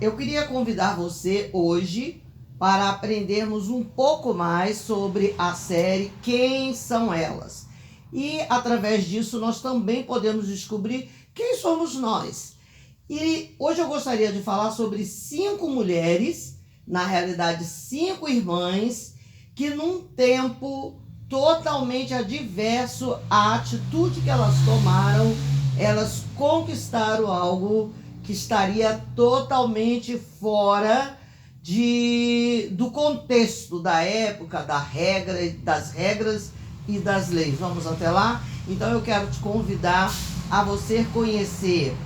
Eu queria convidar você hoje para aprendermos um pouco mais sobre a série Quem São Elas? E através disso nós também podemos descobrir quem somos nós. E hoje eu gostaria de falar sobre 5 mulheres, na realidade 5 irmãs, que num tempo totalmente adverso à atitude que elas tomaram, elas conquistaram algo que estaria totalmente fora do contexto da época, das regras e das leis. Vamos até lá? Então eu quero te convidar a você conhecer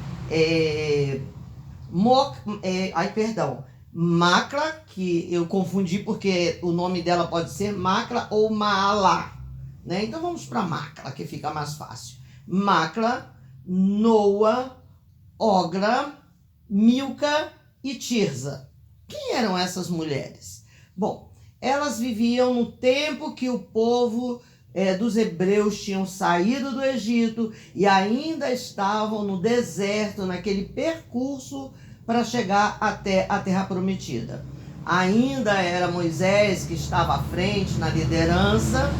Macla, que eu confundi porque o nome dela pode ser Macla ou Maalá, né? Então vamos para Macla, que fica mais fácil. Macla, Noa, Ogla, Milca e Tirza. Quem eram essas mulheres? Bom, elas viviam no tempo que o povo dos hebreus tinham saído do Egito e ainda estavam no deserto, naquele percurso para chegar até a Terra Prometida. Ainda era Moisés que estava à frente na liderança.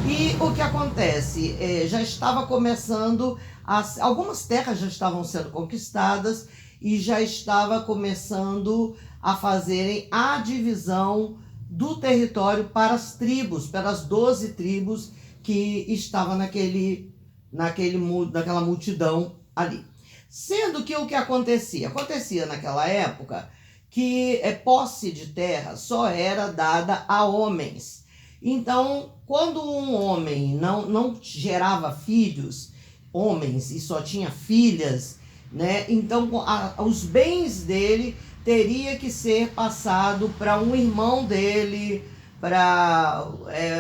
E o que acontece? Já estava começando, algumas terras já estavam sendo conquistadas e já estava começando a fazerem a divisão do território para as tribos, pelas 12 tribos que estavam naquela multidão ali. Sendo que o que acontecia? Acontecia naquela época que posse de terra só era dada a homens. Então, quando um homem não gerava filhos, homens, e só tinha filhas, né? Então, os bens dele teria que ser passado para um irmão dele, para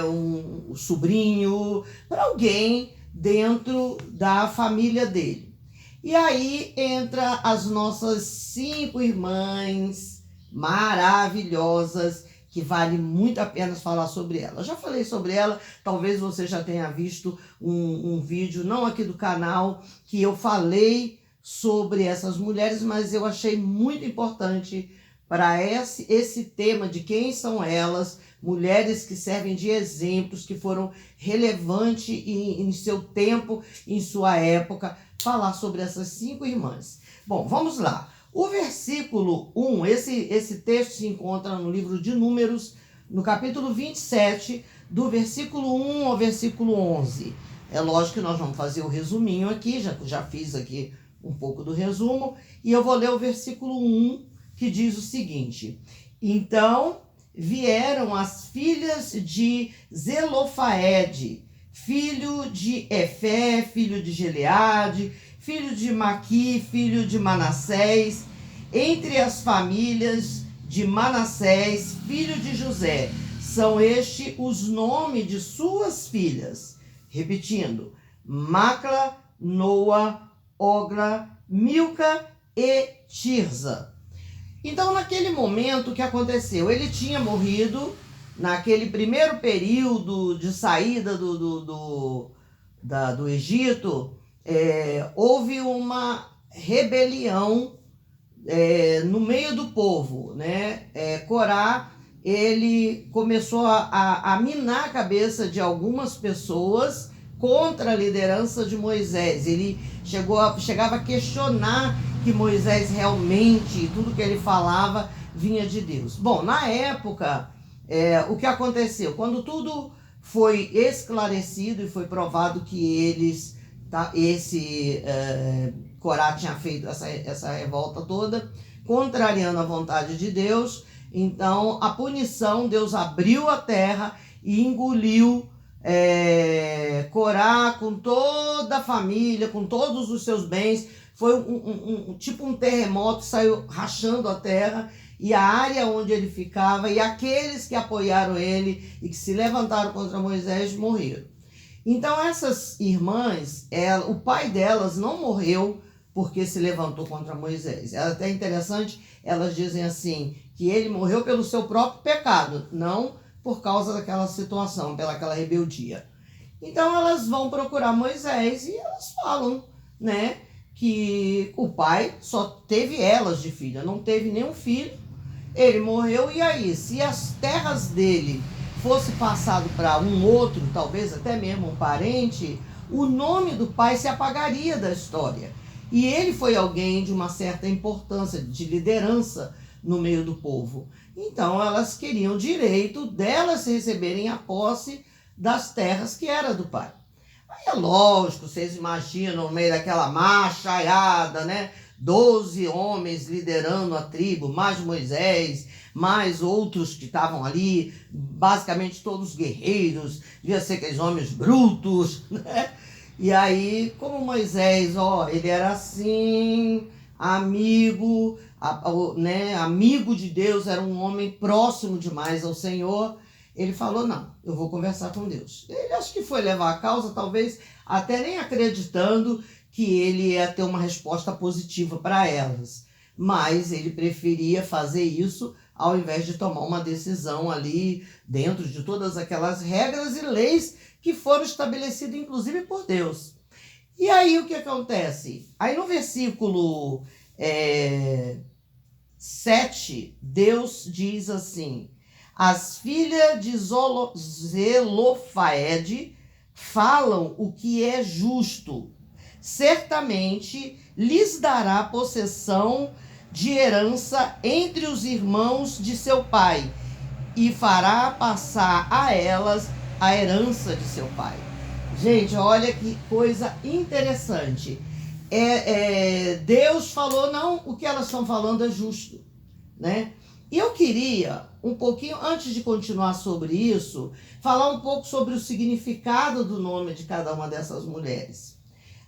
um sobrinho, para alguém dentro da família dele. E aí entra as nossas 5 irmãs maravilhosas, que vale muito a pena falar sobre ela. Eu já falei sobre ela, talvez você já tenha visto um vídeo, não aqui do canal, que eu falei sobre essas mulheres, mas eu achei muito importante para esse tema de quem são elas, mulheres que servem de exemplos, que foram relevantes em seu tempo, em sua época, falar sobre essas 5 irmãs. Bom, vamos lá. O versículo 1, esse texto se encontra no livro de Números, no capítulo 27, do versículo 1 ao versículo 11. É lógico que nós vamos fazer o resuminho aqui, já fiz aqui um pouco do resumo, e eu vou ler o versículo 1, que diz o seguinte: Então vieram as filhas de Zelofaede, filho de Efé, filho de Gileade, filho de Maqui, filho de Manassés, entre as famílias de Manassés, filho de José. São estes os nomes de suas filhas. Repetindo: Macla, Noa, Ogla, Milca e Tirza. Então, naquele momento, o que aconteceu? Ele tinha morrido naquele primeiro período de saída do Egito. Houve uma rebelião no meio do povo, né? Corá, ele começou a minar a cabeça de algumas pessoas contra a liderança de Moisés. Ele chegava a questionar que Moisés realmente, tudo que ele falava, vinha de Deus. Bom, na época, o que aconteceu? Quando tudo foi esclarecido e foi provado que Corá tinha feito essa revolta toda, contrariando a vontade de Deus, então a punição, Deus abriu a terra e engoliu Corá com toda a família, com todos os seus bens. Foi tipo um terremoto, saiu rachando a terra, e a área onde ele ficava, e aqueles que apoiaram ele e que se levantaram contra Moisés morreram. Então essas irmãs, o pai delas não morreu porque se levantou contra Moisés. É até interessante, elas dizem assim, que ele morreu pelo seu próprio pecado, não por causa daquela situação, pelaquela rebeldia. Então elas vão procurar Moisés e elas falam, né, que o pai só teve elas de filha, não teve nenhum filho, ele morreu, e aí, se as terras dele fosse passado para um outro, talvez até mesmo um parente, o nome do pai se apagaria da história. E ele foi alguém de uma certa importância, de liderança no meio do povo. Então elas queriam direito delas receberem a posse das terras que era do pai. Aí é lógico, vocês imaginam no meio daquela machaiada, né? 12 homens liderando a tribo, mais Moisés, mais outros que estavam ali, basicamente todos guerreiros, devia ser aqueles homens brutos, né? E aí, como Moisés, ele era assim, amigo, né, amigo de Deus, era um homem próximo demais ao Senhor, ele falou, não, eu vou conversar com Deus. Ele acho que foi levar a causa, talvez até nem acreditando que ele ia ter uma resposta positiva para elas. Mas ele preferia fazer isso ao invés de tomar uma decisão ali dentro de todas aquelas regras e leis que foram estabelecidas, inclusive, por Deus. E aí o que acontece? Aí no versículo 7, Deus diz assim, as filhas de Zelofade falam o que é justo, certamente lhes dará possessão de herança entre os irmãos de seu pai, e fará passar a elas a herança de seu pai. Gente, olha que coisa interessante. Deus falou, não, o que elas estão falando é justo, né? E eu queria, um pouquinho, antes de continuar sobre isso, falar um pouco sobre o significado do nome de cada uma dessas mulheres.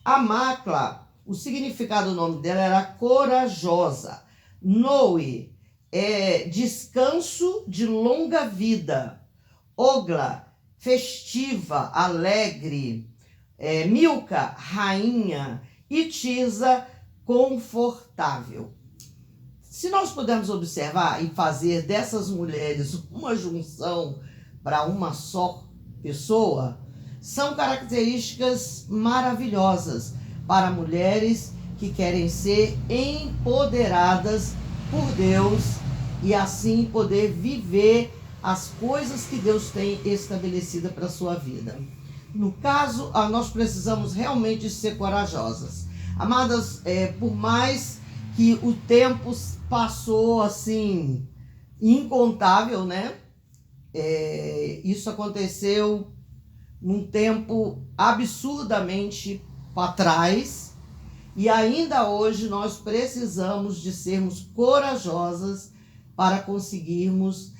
A Macla, o significado do nome dela era corajosa. Noe, descanso de longa vida. Ogla, festiva, alegre. Milca, rainha. E Tisa, confortável. Se nós pudermos observar e fazer dessas mulheres uma junção para uma só pessoa, são características maravilhosas para mulheres que querem ser empoderadas por Deus e assim poder viver as coisas que Deus tem estabelecida para a sua vida. No caso, nós precisamos realmente ser corajosas. Amadas, por mais que o tempo passou assim, incontável, né? Isso aconteceu num tempo absurdamente para trás, e ainda hoje nós precisamos de sermos corajosas para conseguirmos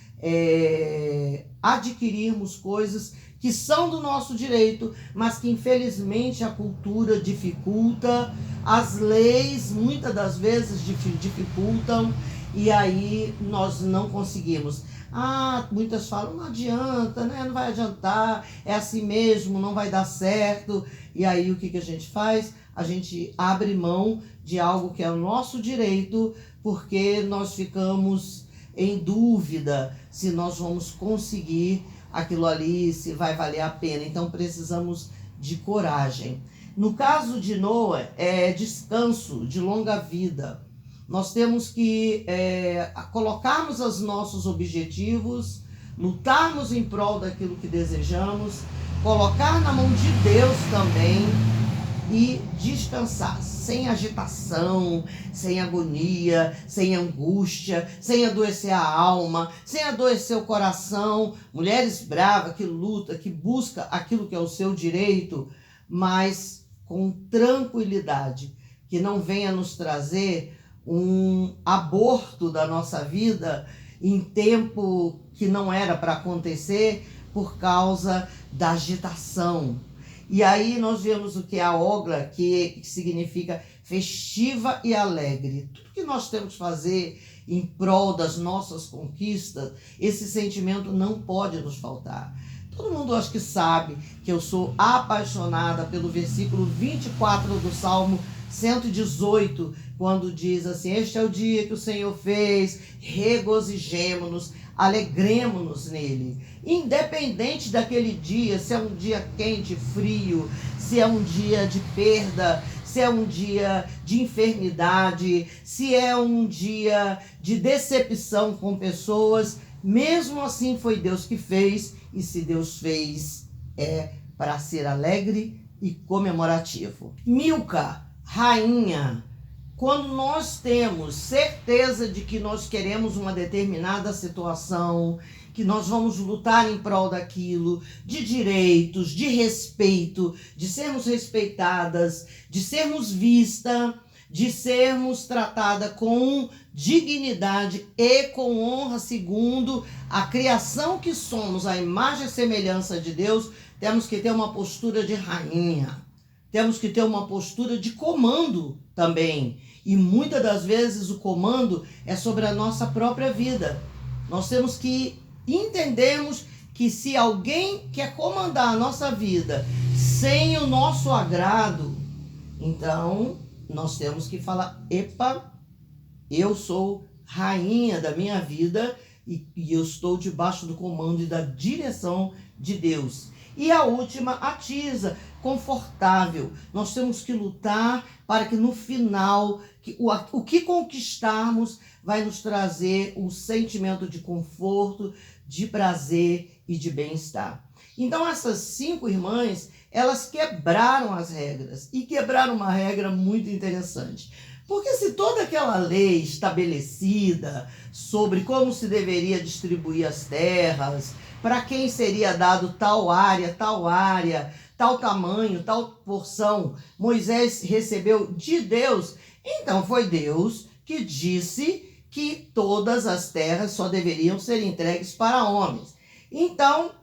adquirirmos coisas que são do nosso direito, mas que infelizmente a cultura dificulta, as leis muitas das vezes dificultam, e aí nós não conseguimos. Muitas falam, não adianta, né? Não vai adiantar, é assim mesmo, não vai dar certo. E aí o que a gente faz? A gente abre mão de algo que é o nosso direito, porque nós ficamos em dúvida se nós vamos conseguir aquilo ali, se vai valer a pena. Então precisamos de coragem. No caso de Noa, descanso de longa vida. Nós temos que colocarmos os nossos objetivos, lutarmos em prol daquilo que desejamos, colocar na mão de Deus também e descansar, sem agitação, sem agonia, sem angústia, sem adoecer a alma, sem adoecer o coração. Mulheres bravas que lutam, que buscam aquilo que é o seu direito, mas com tranquilidade, que não venha nos trazer um aborto da nossa vida em tempo que não era para acontecer por causa da agitação. E aí nós vemos o que é a Ogla, que significa festiva e alegre. Tudo que nós temos que fazer em prol das nossas conquistas, esse sentimento não pode nos faltar. Todo mundo acho que sabe que eu sou apaixonada pelo versículo 24 do Salmo 118, quando diz assim: este é o dia que o Senhor fez, regozijemo-nos, alegremos-nos nele. Independente daquele dia, se é um dia quente, frio, se é um dia de perda, se é um dia de enfermidade, se é um dia de decepção com pessoas, mesmo assim foi Deus que fez, e se Deus fez, é para ser alegre e comemorativo. Milca, rainha, quando nós temos certeza de que nós queremos uma determinada situação, que nós vamos lutar em prol daquilo, de direitos, de respeito, de sermos respeitadas, de sermos vistas, de sermos tratada com dignidade e com honra segundo a criação que somos, a imagem e semelhança de Deus, temos que ter uma postura de rainha. Temos que ter uma postura de comando também. E muitas das vezes o comando é sobre a nossa própria vida. Nós temos que entendermos que se alguém quer comandar a nossa vida sem o nosso agrado, então nós temos que falar: epa, eu sou rainha da minha vida e eu estou debaixo do comando e da direção de Deus. E a última, a Tisa, confortável. Nós temos que lutar para que no final, o que conquistarmos vai nos trazer um sentimento de conforto, de prazer e de bem-estar. Então essas 5 irmãs, elas quebraram as regras, e quebraram uma regra muito interessante. Porque se toda aquela lei estabelecida sobre como se deveria distribuir as terras, para quem seria dado tal área, tal tamanho, tal porção, Moisés recebeu de Deus, então foi Deus que disse que todas as terras só deveriam ser entregues para homens. Então,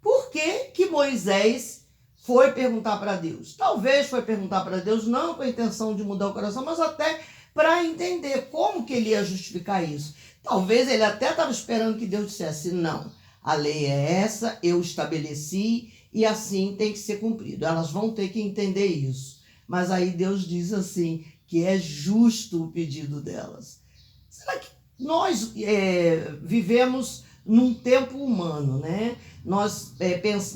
por que Moisés foi perguntar para Deus? Talvez foi perguntar para Deus não com a intenção de mudar o coração, mas até para entender como que ele ia justificar isso. Talvez ele até estava esperando que Deus dissesse: não, a lei é essa, eu estabeleci e assim tem que ser cumprido. Elas vão ter que entender isso. Mas aí Deus diz assim, que é justo o pedido delas. Será que nós vivemos num tempo humano, né? Nós,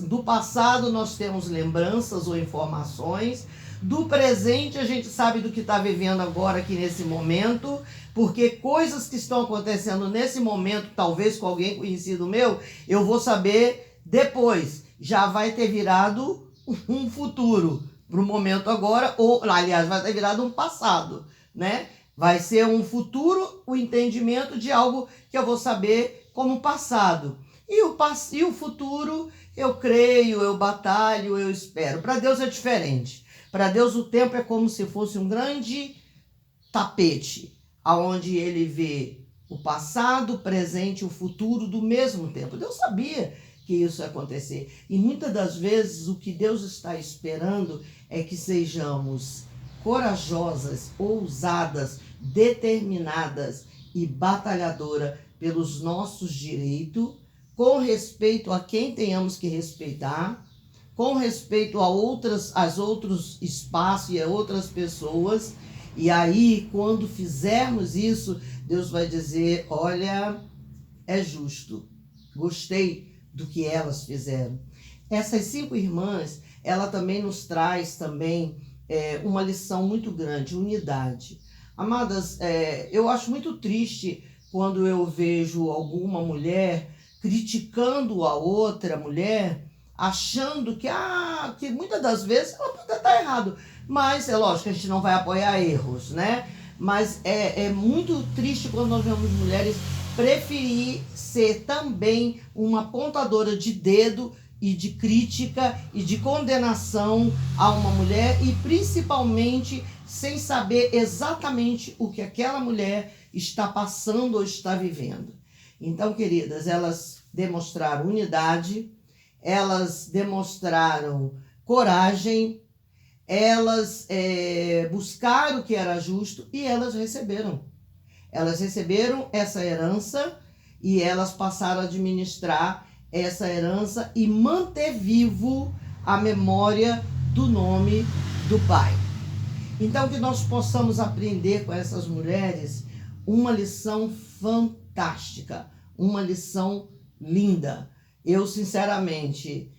do passado nós temos lembranças ou informações, do presente a gente sabe do que está vivendo agora aqui nesse momento, porque coisas que estão acontecendo nesse momento, talvez com alguém conhecido meu, eu vou saber depois, já vai ter virado um futuro para o momento agora, ou aliás, vai ter virado um passado, né? Vai ser um futuro, o entendimento de algo que eu vou saber como passado. E o futuro, eu creio, eu batalho, eu espero. Para Deus é diferente. Para Deus o tempo é como se fosse um grande tapete, onde ele vê o passado, o presente e o futuro do mesmo tempo. Deus sabia que isso ia acontecer. E muitas das vezes o que Deus está esperando é que sejamos corajosas, ousadas, determinadas e batalhadoras pelos nossos direitos, com respeito a quem tenhamos que respeitar, com respeito a outros espaços e a outras pessoas. E aí, quando fizermos isso, Deus vai dizer: olha, é justo, gostei do que elas fizeram. Essas 5 irmãs, ela também nos traz também uma lição muito grande, unidade. Amadas, eu acho muito triste quando eu vejo alguma mulher criticando a outra mulher, achando que muitas das vezes ela pode estar errado, mas é lógico que a gente não vai apoiar erros, né? Mas é muito triste quando nós vemos mulheres preferir ser também uma apontadora de dedo e de crítica e de condenação a uma mulher, e principalmente sem saber exatamente o que aquela mulher está passando ou está vivendo. Então, queridas, elas demonstraram unidade, elas demonstraram coragem, elas buscaram o que era justo e elas receberam. Elas receberam essa herança e elas passaram a administrar essa herança e manter vivo a memória do nome do Pai. Então, que nós possamos aprender com essas mulheres uma lição fantástica, uma lição linda. Eu, sinceramente,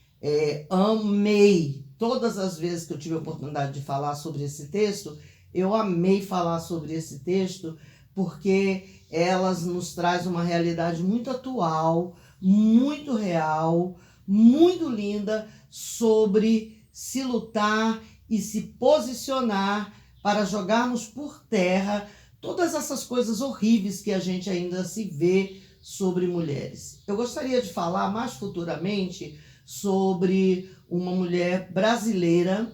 amei todas as vezes que eu tive a oportunidade de falar sobre esse texto. Eu amei falar sobre esse texto porque elas nos traz uma realidade muito atual, muito real, muito linda sobre se lutar e se posicionar para jogarmos por terra todas essas coisas horríveis que a gente ainda se vê sobre mulheres. Eu gostaria de falar mais futuramente sobre uma mulher brasileira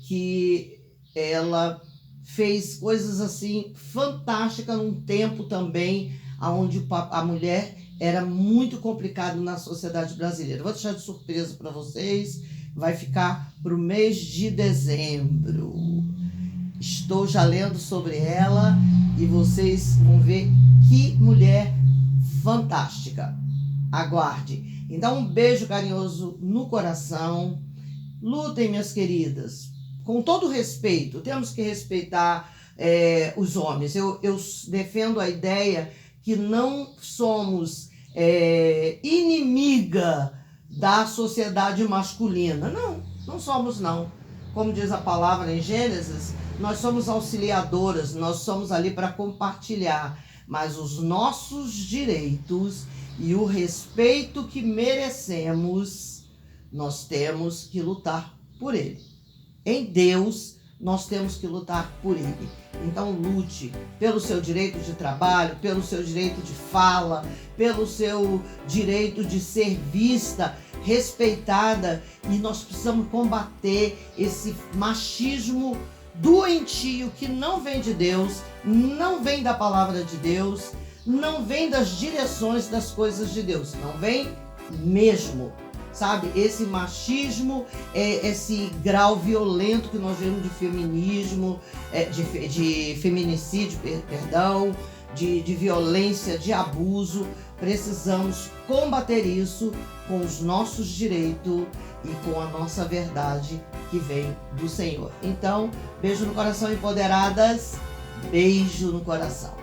que ela fez coisas assim fantásticas num tempo também onde a mulher era muito complicado na sociedade brasileira. Vou deixar de surpresa para vocês, vai ficar para o mês de dezembro. Estou já lendo sobre ela e vocês vão ver que mulher fantástica. Aguarde. Então, um beijo carinhoso no coração. Lutem, minhas queridas, com todo respeito. Temos que respeitar os homens. Eu defendo a ideia que não somos inimiga da sociedade masculina. Não somos, não. Como diz a palavra em Gênesis, nós somos auxiliadoras, nós somos ali para compartilhar, mas os nossos direitos e o respeito que merecemos, nós temos que lutar por ele. Em Deus, nós temos que lutar por ele. Então lute pelo seu direito de trabalho, pelo seu direito de fala, pelo seu direito de ser vista, respeitada, e nós precisamos combater esse machismo doentio que não vem de Deus, não vem da palavra de Deus, não vem das direções das coisas de Deus, não vem mesmo. Sabe, esse machismo, esse grau violento que nós vemos de feminismo, de feminicídio, perdão, de violência, de abuso. Precisamos combater isso com os nossos direitos e com a nossa verdade que vem do Senhor. Então, beijo no coração, empoderadas, beijo no coração.